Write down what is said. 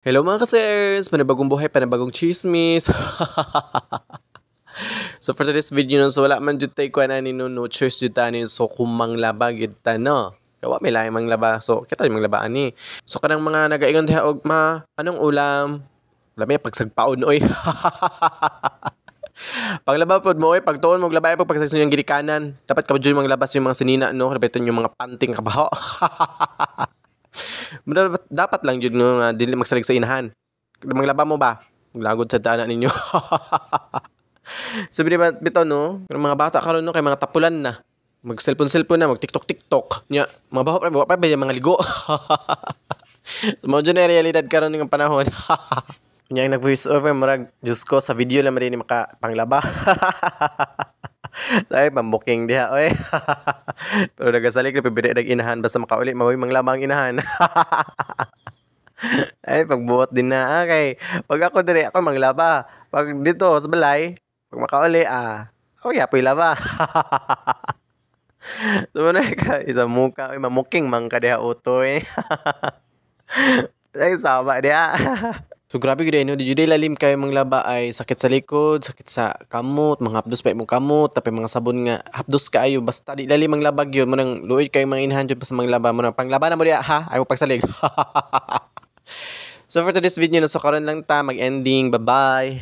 Hello mga ka-sirs! Panibagong buhay, panibagong chismis. So for today's video no, so wala man jud tay kuan ani no cheers jud tani so kumang laba gyud ta no. Kawa may lahi mang laba. So kita mang laba ani. So kanang mga nagaingon diha og ma, anong ulam? Lami pagsagpaon oy. Paglaba pod mo oy, pagtuon mo labay pag pagsagsun yung gidikanan. Dapat ka jud mang labas yung mga sinina no, dapat yung mga panting kabaho. Dapat lang jud no nga dili magsalig sa inahan. Maglaba mo ba? Maglagod sa dana ninyo. Sabi ba bitaw no, yung mga bata karon no kay mga tapulan na. Mag cellphone na, mag TikTok nya. Mga baho pa ba yung mga ligo. So mo jud na realidad karon ng panahon. Nya nag voice over murag Diyos ko sa video lang din maka panglaba. Say pambuking diha oy. Pero nagasalig na pibili dag inahan basta makauli mamoy manglamang inahan. Ay pagbuot din na kay pag ako diri ako manglaba. Pag dito sa balay pag makauli oh ya poy laba. So na ka isa muka oy mamuking man ka diha utoy. Ay sama diha. So grabe gid no, di jud lalim kay manglaba ay sakit sa likod, sakit sa kamot, mga hapdos pa imong kamot, tapay mga sabon nga hapdos kaayo basta di lalim ang labag yun mo nang luoy kay mga inhan jud pa sa manglaba mo nang panglaba na mo diha ha, ay mo pagsalig. So for today's video no, so karon lang ta mag-ending. Bye-bye.